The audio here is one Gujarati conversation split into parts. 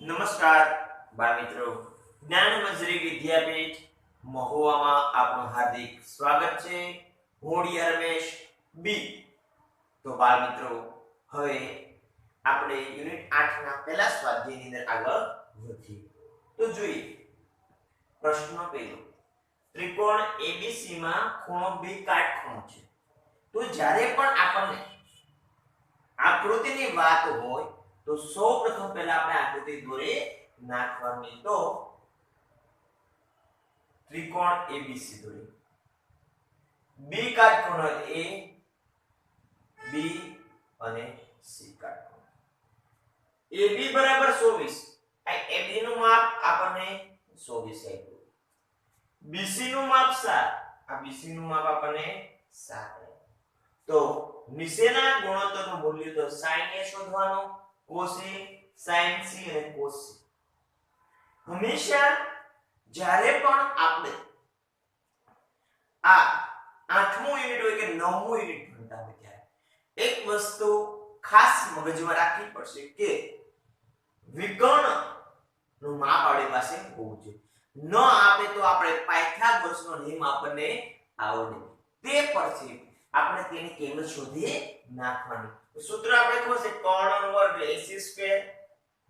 નમસ્કાર બાળ મિત્રો, જ્ઞાન મંજરી વિદ્યાપીઠ મહુવામાં આપનું હાર્દિક સ્વાગત છે. હું ડિયર રમેશ બી. તો બાળ મિત્રો, હવે આપણે યુનિટ 8 ના પહેલા સ્વાધ્યાયની અંદર આગળ વધીએ. તો જોઈએ પ્રશ્ન પહેલો. ત્રિકોણ ABC માં ખૂણો B કાટખૂણો છે. તો જ્યારે પણ આપણને આકૃતિની વાત હોય તો સૌપ્રથમ પહેલા આપણે આકૃતિ દોરી નાખવાની. તો ત્રિકોણ ABC દોરી. B કાટખૂણો A, B અને C કાટખૂણો. AB બરાબર 24. આ AB નું માપ આપણને 24 આપ્યું. BC નું માપ 7. આ BC નું માપ આપણને 7 આપ્યું. તો નીચેના ગુણોત્તરનું મૂલ્ય તો sin A શોધવાનું, cos A, sin C અને cos C. હંમેશા જ્યારે પણ આપણે આ 8મું યુનિટ હોય કે 9મું યુનિટ ભણતા હોય ત્યારે એક વસ્તુ ખાસ મગજમાં રાખવી પડશે કે વિકર્ણ નું માપ આપણી પાસે હોવું જોઈએ. ન આપે તો આપણે પાયથાગોરસનો નિયમ આપણને આવડે. તે પરથી આપણે તેની કિંમત શોધી નાખવાની. સૂત્ર આપણે ખબર છે, કર્ણનો વર્ગ AC²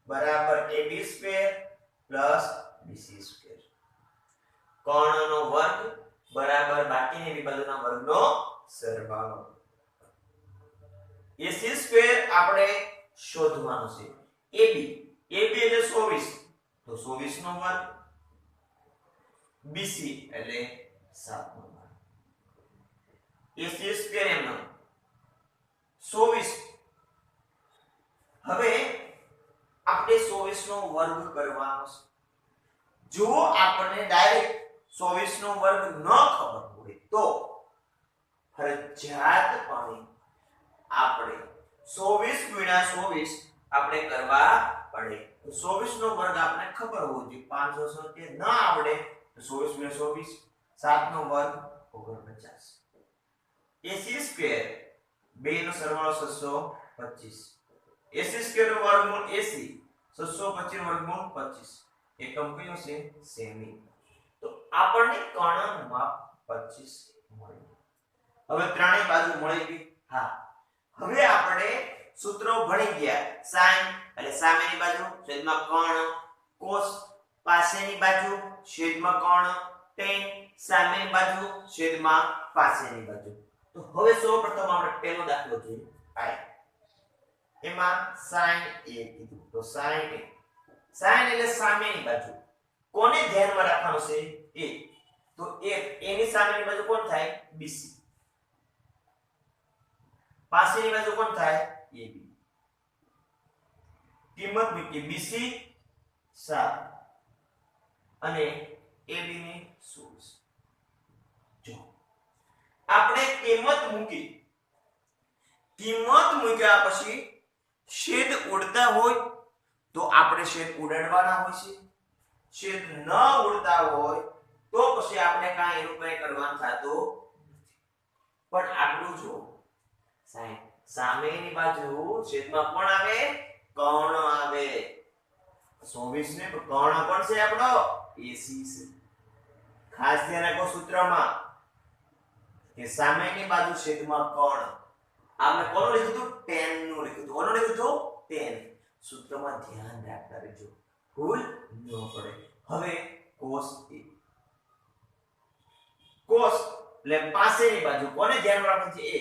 બરાબર AB² પ્લસ BC². કર્ણનો વર્ગ બરાબર બાકીની બે બાજુના વર્ગનો સરવાળો. AC² આપણે શોધવાનું છે. AB એટલે 24, તો 24 નો વર્ગ. BC એટલે 7 નો વર્ગ. AC² એમનો 24. હવે આપણે 24 નો વર્ગ કરવાનો છે. જો આપણને ડાયરેક્ટ 24 નો વર્ગ ન ખબર હોય તો ફરજિયાતપણે આપણે 24 ગુણ્યા 24 આપણે કરવા પડે. તો 24 નો વર્ગ આપણે ખબર હોવો જોઈએ. 570 ન આવડે તો 24 ગુણ્યા 24, 7 નો વર્ગ 49. AC² 2 નો સરવાળો 625. AC² નો વર્ગમૂળ 80, 625 વર્ગમૂળ 25. એકમ કયો છે? સેમી. તો આપણને કર્ણનું માપ 25 મળ્યું. હવે ત્રણેય બાજુ મળી ગઈ. હા, હવે આપણે સૂત્રો ભણી ગયા. sin એટલે સામેની બાજુ છેદમાં કર્ણ, cos પાસેની બાજુ છેદમાં કર્ણ, tan સામેની બાજુ છેદમાં પાસેની બાજુ. તો હવે સૌપ્રથમ આપણે પહેલો દાખલો જોઈએ. I એમાં sin A કીધું. તો sin A, sin એટલે સામેની બાજુ. કોને ધ્યાનમાં રાખવાનું છે? A. તો A એની સામેની બાજુ કોણ થાય? BC. પાસેની બાજુ કોણ થાય? AB. કિંમત મૂકી. BC 7 અને AB ની 24. જો આપણે કિંમત મૂક્યા પછી છેદ ઉડતા હોય તો આપણે છેદ ઉડાડવાના હોય છે. છેદ ન ઉડતા હોય તો પછી આપણે કાંઈ એનું કંઈ કરવાનું થતું નથી. પણ આટલું જો સામેની બાજુ છેદમાં કોણ આવે? કર્ણ આવે. 24 ને કર્ણ પણ છે આપણો AC છે. ખાસ ધ્યાન રાખો સૂત્રમાં કે સામેની બાજુ છેદમાં કર્ણ. આપણે કોનું લીધું હતું? tan નું લીધું હતું. કોનું લીધું હતું? tan. સૂત્રમાં ધ્યાન રાખતા રહેજો, ભૂલ ન પડે. હવે cos A, cos એટલે પાસેની બાજુ. કોને ધ્યાનમાં રાખવાનું છે? A.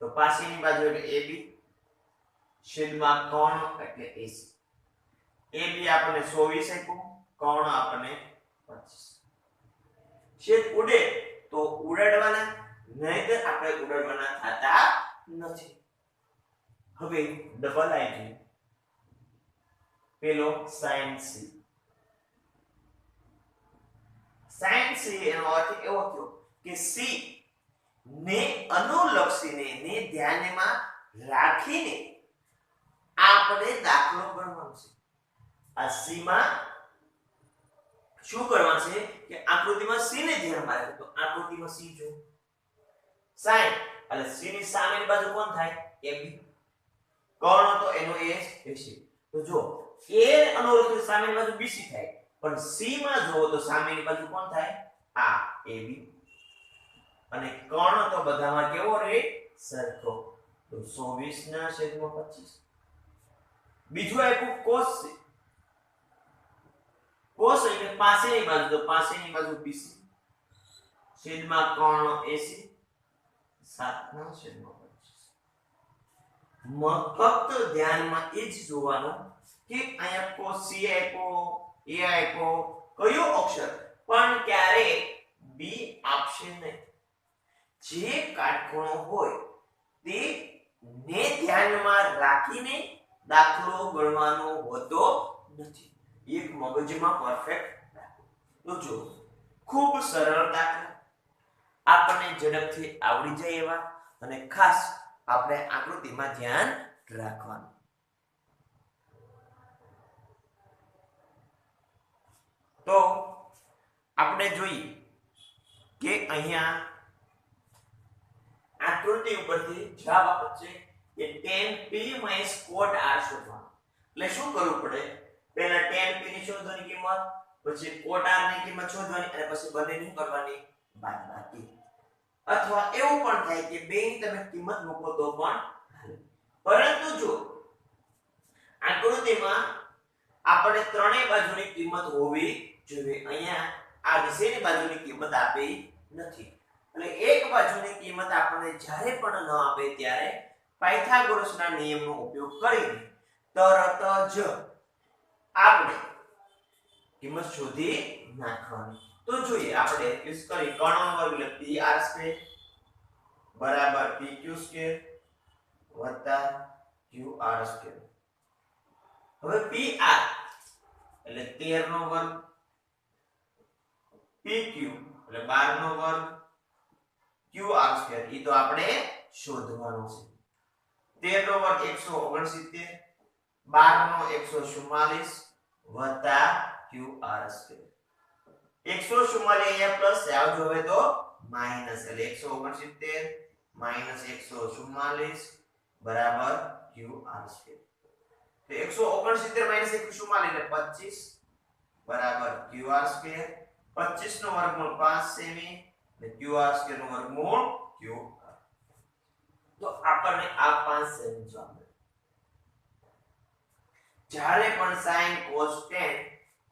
તો પાસેની બાજુ એટલે AB છેદમાં કર્ણ એટલે AC. AB આપણને 24 આપ્યું, કર્ણ આપણને 25. છેદ ઉડે તો ઉડાડવાના, નહીંતર આપણે ઉડાડવાના થતા નથી. હવે ડબલ આવી. પેલો sin C. sin C એનો અર્થ એવો થયો કે C ને અનુલક્ષીને ને ધ્યાનમાં રાખીને આપણે દાખલો ગણવાનો છે. આ C માં શું કરવાનું છે કે આકૃતિમાં C ને ધ્યાનમાં રાખો. તો આકૃતિમાં C જો sin એટલે C ની સામેની બાજુ કોણ થાય? AB. કર્ણ તો એનો A છે. તો જો A અનુલક્ષી સામેની બાજુ BC થાય, પણ C માં જોવો તો સામેની બાજુ કોણ થાય? આ AB. અને કર્ણ તો બધામાં કેવો રહે? સરખો. તો 120 ના છેદમાં 25. બીજું આપ્યું cos C. cos એટલે પાસેની બાજુ, તો પાસેની બાજુ BC છેદમાં કર્ણ AC 7 ના છેદમાં 25. ફક્ત ધ્યાનમાં એ જ જોવાનું કે અહીંયા cos C આપ્યો, A આપ્યો, કયો અક્ષર પણ ક્યારે B આપશે નહીં. જે કાટખૂણો હોય તે ને ધ્યાનમાં રાખીને દાખલો ગણવાનો હોતો નથી. એક મગજમાં પરફેક્ટ રાખો. તો જો ખૂબ સરળ દાખલા આપણને ઝડપથી આવડી જાય એવા, અને ખાસ આપણે આકૃતિમાં ધ્યાન રાખવાનું. તો આપણે જોઈએ કે અહીંયા આકૃતિ ઉપરથી જવાબ આપશે કે tan p - cot r શોધવાનું. એટલે શું કરવું પડે? પહેલા tan p ની શોધવાની કિંમત, પછી cot r ની કિંમત શોધવાની, અને પછી બંનેની કરવાની બાદબાકી. અથવા એવું પણ થાય કે બેની તમે કિંમત મૂકો તો પણ હાલે. પરંતુ જો આકૃતિમાં આપણે ત્રણેય બાજુની કિંમત હોવી જોઈએ. અહીંયા આ વિશેની બાજુની કિંમત આપી નથી. એટલે એક બાજુની કિંમત આપણને જ્યારે પણ ન આપે ત્યારે પાયથાગોરસના નિયમનો ઉપયોગ કરીને તરત જ આપણે કિંમત શોધી નાખવાની. તો જોઈએ આપણે યુઝ કરી કર્ણનો વર્ગ એટલે pr² બરાબર pq² વત્તા qr². હવે pr એટલે 13 નો વર્ગ, pq એટલે 12 નો વર્ગ, qr² ઈ તો આપણે શોધવાનું છે. 13 નો વર્ગ 169, 12 નો 144 વત્તા qr². 144 અહીંયા પ્લસ છે, આવજો હવે તો માઈનસ, એટલે 169 માઈનસ 144 બરાબર qr². તો 169 માઈનસ 144 એટલે 25 બરાબર qr². 25 નો વર્ગમૂળ 5 સેમી એટલે qr² નો વર્ગમૂળ q. તો આપણને આ 5 સેમી જવાબ મળે. જ્યારે પણ sin cos tan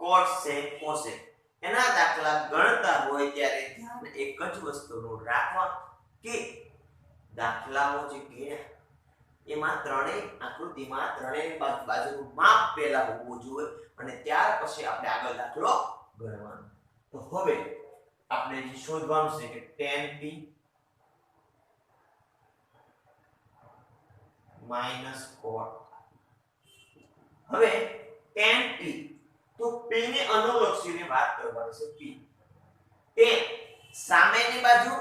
cot sec cosec એના દાખલા ગણતા હોય ત્યારે ધ્યાન એક જ વસ્તુનું રાખવાનું કે દાખલાઓ જે ગણ્યા એમાં ત્રણેય આકૃતિમાં ત્રણેય બાજુનું માપ પહેલા હોવું જોઈએ, અને ત્યાર પછી આપણે આગળ દાખલો ગણવાનો. તો હવે આપણે જે શોધવાનું છે કે tan p - cot. હવે tan p તો p ને અનુલક્ષીને વાત કરવાની છે. p tan સામેની બાજુ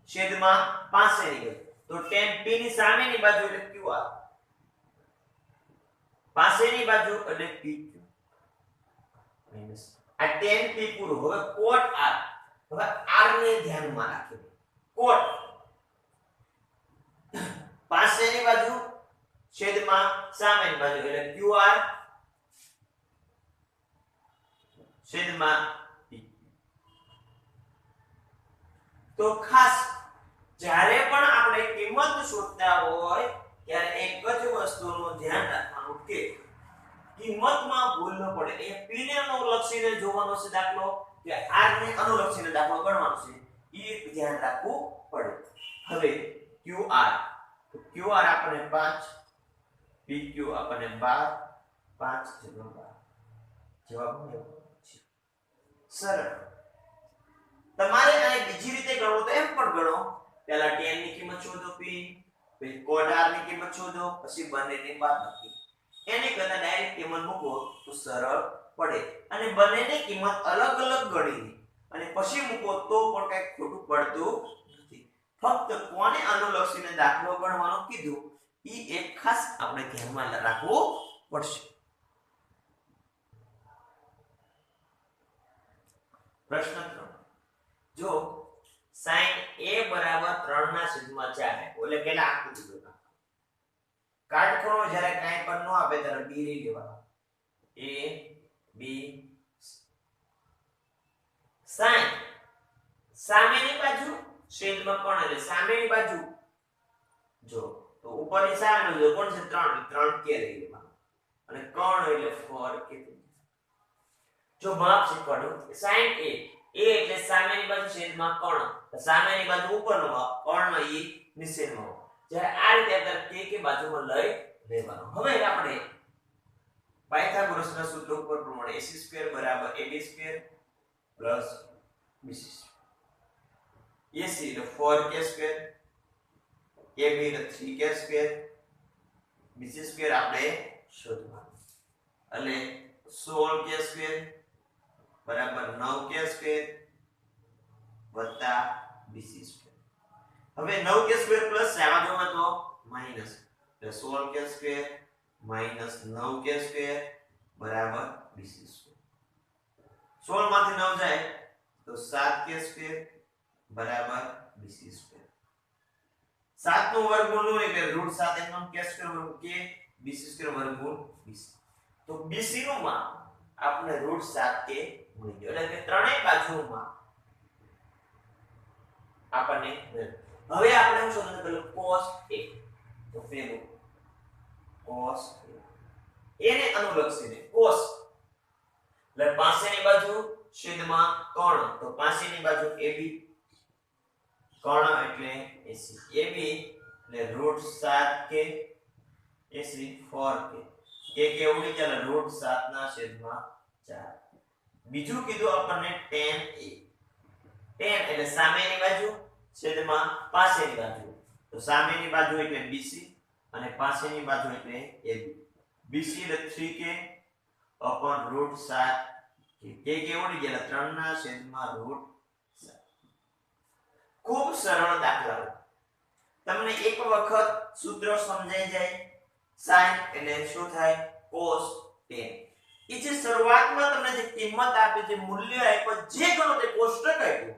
છેદમાં પાસેની બાજુ, તો tan p ની સામેની બાજુ એટલે qr, પાસેની બાજુ એટલે pq માઈનસ આ tan p પૂરું. હવે cot r, હવે r ને ધ્યાનમાં રાખીને cot પાસેની બાજુ છેદમાં સામેની બાજુ એટલે qr છેદમાં p. તો ખાસ જ્યારે પણ આપણે કિંમત શોધતા હોય ત્યારે એક જ વસ્તુનું ધ્યાન રાખવાનું કે કિંમતમાં ભૂલ ન પડે. એ p ને અનુલક્ષીને જોવાનો છે દાખલો કે r ને અનુલક્ષીને દાખલો ગણવાનો છે, એ ધ્યાન રાખવું પડે. હવે qr, તો qr આપણને 5, pq આપણને 12, 5/12 જવાબ મળ્યો. સરળ. તમારે આને બીજી રીતે ગણવું તો એમ પણ ગણો. પહેલા tan ની કિંમત શોધો p, પછી cot r ની કિંમત શોધો, પછી બંનેની બાદબાકી. એની કરતા ડાયરેક્ટ કિંમત મૂકો તો સરળ પડે, અને બંનેની કિંમત અલગ અલગ ગણીને અને પછી મૂકો તો પણ કઈ ખોટું પડતું નથી. ફક્ત કોને અનુલક્ષીને દાખલો ગણવાનો કીધું ઈ એક ખાસ આપણે ધ્યાનમાં રાખવું પડશે. પ્રશ્ન 3. જો sin a બરાબર 3/4 એટલે કેટલા આકૃતિ જોતા. કાટખૂણો જ્યારે કાંઈ પણ ન આપે ત્યારે b લઈ લેવાનો. a b sin સામેની બાજુ છેદમાં કોણ એટલે સામેની બાજુ જો તો ઉપરની સામેનું જો કોણ છે 3 3 કે રહી લેવાનું અને કોણ એટલે 4 કે જો માપ શીખવાનું sin a એટલે સામેની બાજુ છેદમાં કોણ સામેની બાજુ ઉપરનો માપ કોણનો એ નીચેનો માપ જ્યારે આ રીતે આપણે કે બાજુમાં લઈ લેવાનું હવે આપણે પાયથાગોરસના સૂત્ર ઉપર પ્રમાણે ac² = ab² + bc AC એટલે 4k², AB એટલે 3k², BC² આપણે શોધવાનું એટલે 16k² બરાબર 9k² વત્તા BC². હવે 9k² પ્લસ આમાં જોવા તો માઈનસ એટલે 16k² માઈનસ 9k² બરાબર BC². 16 માંથી 9 જાય તો 7k² બરાબર BC². 7 નું વર્ગમૂળ એટલે √7 એમનો k² વર્ગ k BC² વર્ગમૂળ BC. તો BC નું માપ આપણે √7k મળી ગયું એટલે કે ત્રણેય બાજુમાં આપણને હવે આપણે શું શોધવાનું પેલું cos a તો પેલું cos a એને અનુલક્ષીને cos એટલે પાસેની બાજુ છેદમાં કોણ તો પાસેની બાજુ AB કોણ એટલે AC AB એટલે √7k AC 4k k ઉડી જાય √7 ના છેદમાં 4 બીજું કીધું આપણને tan a tan એટલે સામેની બાજુ છેદમાં પાસેની બાજુ તો સામેની બાજુ એટલે BC અને પાસેની બાજુ એટલે AB BC એટલે 3k upon √7 k ઉડી જાય 3 ના છેદમાં √7 ખૂબ સરળ દાખલા તમને એક વખત સૂત્ર સમજાઈ જાય sin એટલે શું થાય cos tan એ જે શરૂઆતમાં તમને જે કિંમત આપી જે મૂલ્ય આપ્યું જે ગણો તે કોષ્ટક આપ્યું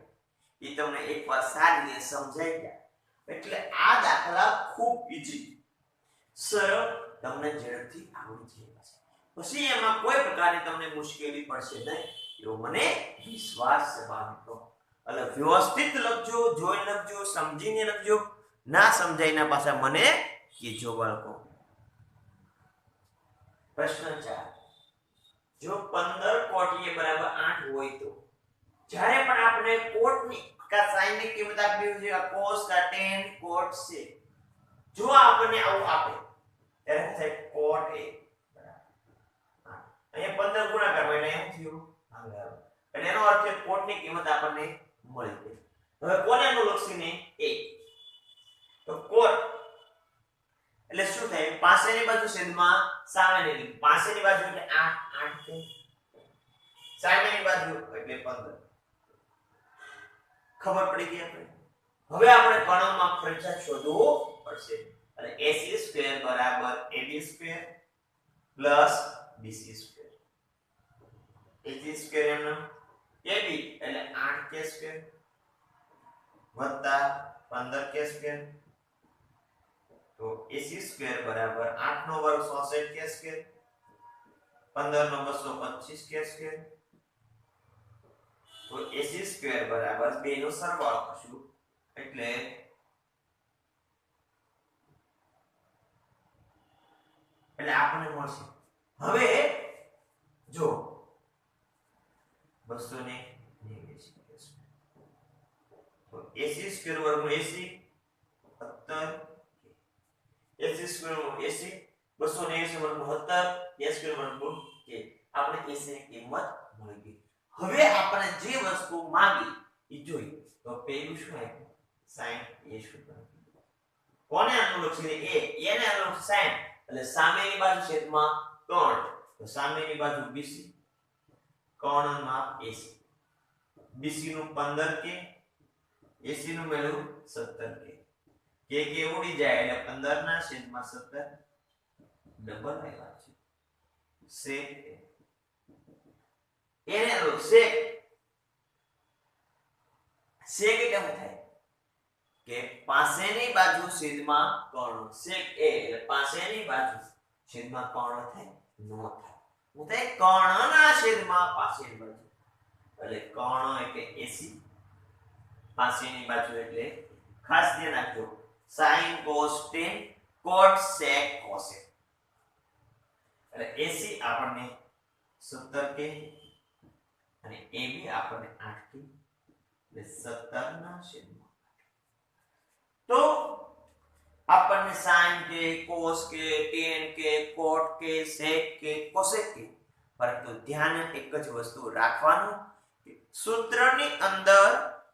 એ તમને એકવાર સારી રીતે સમજાઈ જાય એટલે આ દાખલા ખૂબ ઈઝી સરળ તમને ઝડપથી આવડી જાય પછી એમાં કોઈ પ્રકારની તમને મુશ્કેલી પડશે નહીં એવો મને વિશ્વાસ છે બાળકો એટલે વ્યવસ્થિત લખજો જોઈ લખજો સમજીને લખજો ના સમજાયના પાછા મને કીજો બાળકો પ્રશ્ન 4 જો 15 કોટ a બરાબર 8 હોય તો જ્યારે પણ આપણે કોટની કા sin ની કિંમત આપી છે આ cos કા tan કોટ છે જો આપણને આવું આપે ત્યારે થાય કોટ a અહીંયા 15 ગુણાકાર હોય એટલે એમ થયું આગળ એટલે એનો અર્થ છે કોટની કિંમત આપણને મળી ગઈ હવે કોને અનુલક્ષીને a તો કોટ એટલે શું થાય પાસેની બાજુ છેદમાં સામેની પાસેની બાજુ એટલે 8 8 છે સામેની બાજુ એટલે 15 ખબર પડી ગઈ આપણે હવે આપણે કણોમાં ફરજિયાત શોધવું પડશે એટલે AC² બરાબર AB² BC² AC² એનો AB એટલે 8k² વત્તા 15k² તો AC² બરાબર 8 નો વર્ગ 66k² 15 નો 225k² તો AC² બરાબર 2 નો સરવાળો કરશું એટલે આપણને મળશે હવે જો 289 તો AC² વર્ગમૂળ AC 17 AC² AC 289 વર્ગમૂળ 17 A² વર્ગમૂળ k આપણે AC ની કિંમત મળી ગઈ હવે આપણે જે વસ્તુ માંગી એ જોઈ તો પેલું શું આપ્યું sin a શું કોને અનુલક્ષીને a એને અનુલક્ષ sin એટલે સામેની બાજુ છેદમાં કોણ તો સામેની બાજુ BC કોણનું માપ AC BC નું 15k AC નું મેળવું 17k k ઉડી જાય એટલે 15 ના છેદમાં 17 ડબલ આવ્યા છે sec એને sec એટલે શું થાય કે પાસેની બાજુ છેદમાં કોણ sec a એટલે પાસેની બાજુ છેદમાં કોણ થાય નો થાય હું થાય કર્ણના છેદમાં પાસેની બાજુ, એટલે કર્ણ એટલે AC, પાસેની બાજુ એટલે ખાસ ધ્યાન રાખજો sin cos tan cot sec cosec, એટલે AC આપણને 17 કે અને AB આપણને 8 કે, એટલે 17 ના છેદમાં, તો આપણને sin કે cos કે tan કે cot કે sec કે cosec કે, પરંતુ ધ્યાન એક જ વસ્તુ રાખવાનું કે સૂત્રની અંદર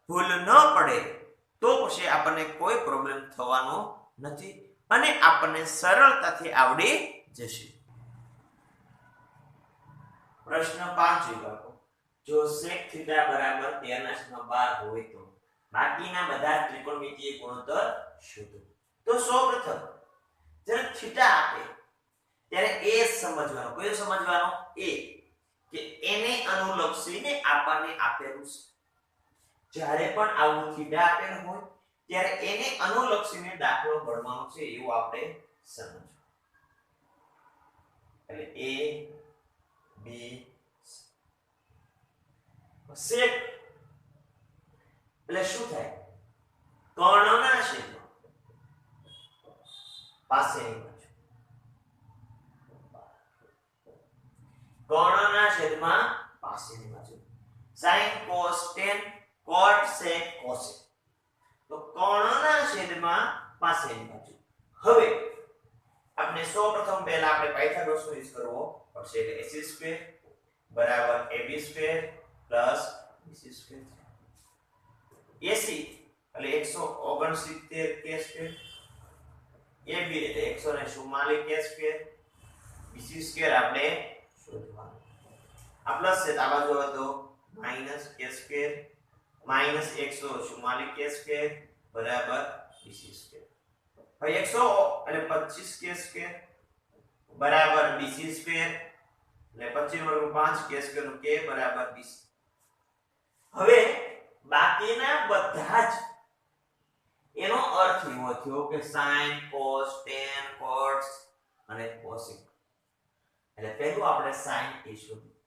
ભૂલ ન પડે તો પછી આપણને કોઈ પ્રોબ્લેમ થવાનો નથી અને આપણને સરળતાથી આવડી જશે. પ્રશ્ન 5 વિભાગો, જો sec θ બરાબર 13/12 હોય તો બાકીના બધા ત્રિકોણમિતિય ગુણોત્તર શોધો. તો સૌપ્રથમ જ્યારે થીટા આપે ત્યારે એ સમજવાનો, કયો સમજવાનો? એ કે એને અનુલક્ષીને આપણને આપેલું છે. જ્યારે પણ આવું થીટા આપેલું હોય ત્યારે એને અનુલક્ષીને દાખલો ગણવાનો છે એવું આપણે સમજવું. એટલે a b sec એટલે શું થાય? કર્ણના છેદમાં પાસેની બાજુ, કર્ણના છેદમાં પાસેની બાજુ, sin cos tan cot sec cosec, તો કર્ણના છેદમાં પાસેની બાજુ. હવે આપણે સૌપ્રથમ પહેલા આપણે પાયથાગોરસનો યુઝ કરવો પડશે, એટલે ac² બરાબર ab² પ્લસ bc². ac એટલે 169k², ab એટલે 144k², bc² આપણે શોધવાનું. આ પ્લસ છે આ બાજુ આવે તો -k² -144k² બરાબર bc². હવે 100 એટલે 25k² બરાબર bc² એટલે 25 વર્ગ 5k² નો k બરાબર 20. હવે બાકીના બધા જ એનો અર્થ એવો થયો કે sin cos tan cot અને cosec, એટલે પહેલું આપણે sin એ શોધ્યું.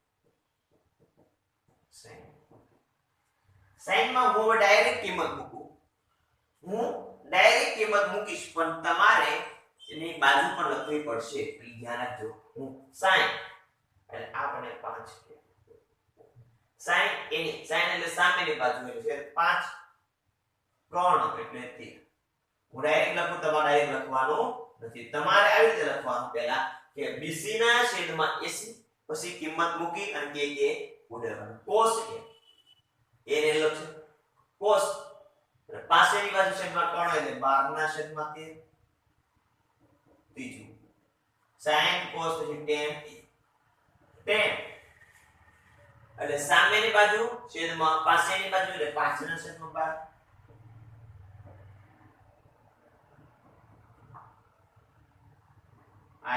sin માં હું ડાયરેક્ટ કિંમત મૂકું, મૂકીશ પણ તમારે એની બાજુ પણ લખવી પડશે, એટલે ધ્યાન રાખજો. હું sin એટલે આપણે 5 કે sin એટલે સામેની બાજુ એટલે 5 કર્ણ એટલે 13. હું ડાયરેક્ટ લખું, તમારે ડાયરેક્ટ લખવાનું નથી. તમારે આવી રીતે લખવાનું પહેલા કે BC ના છેદમાં AC, પછી કિંમત મૂકી અને કે ઉડાડવાનું. cos એને લખશે cos પાસેની બાજુ છેદમાં કર્ણ એટલે 12 ના છેદમાં 13. ત્રીજું sin cos પછી tan એટલે સામેની બાજુ છેદમાં પાસેની બાજુ એટલે 5 ના છેદમાં 12.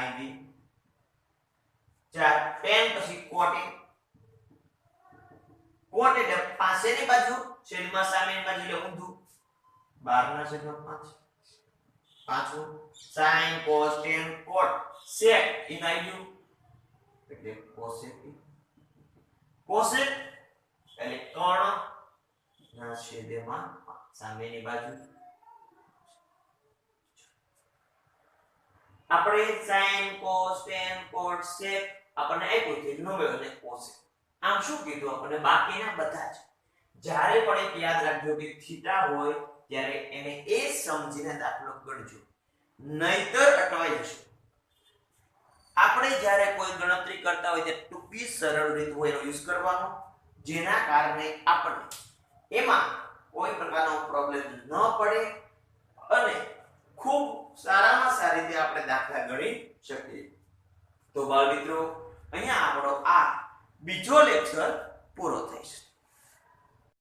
IV 4 tan પછી cot એટલે પાસેની બાજુ છેદમાં સામેની બાજુ એટલે ઊંધું 12 ના છેદમાં 5. પાંચમું sin cos tan cot sec in IU એટલે cosec એટલે કર્ણ ના છેદમાં સામેની બાજુ. આપણે sin cos tan cot sec આપણને આપ્યું છે 9 અને cosec. આમ શું કીધું આપણને? બાકીના બધા જ. જ્યારે પણ એક યાદ રાખજો કે થીટા હોય ત્યારે એને એ સમજીને દાખલો ગણજો, નહીતર અટવાઈ જશે. આપણે જ્યારે કોઈ ગણતરી કરતા હોય ત્યારે ટૂંકી સરળ રીત હોય એનો યુઝ કરવાનો, જેના કારણે આપણને એમાં કોઈ પ્રકારનો પ્રોબ્લેમ ન પડે અને ખૂબ સારામાં સારી રીતે આપણે દાખલા ગણી શકીએ. તો બાળ મિત્રો, અહીંયા આપણો આ બીજો લેક્ચર પૂરો થાય છે.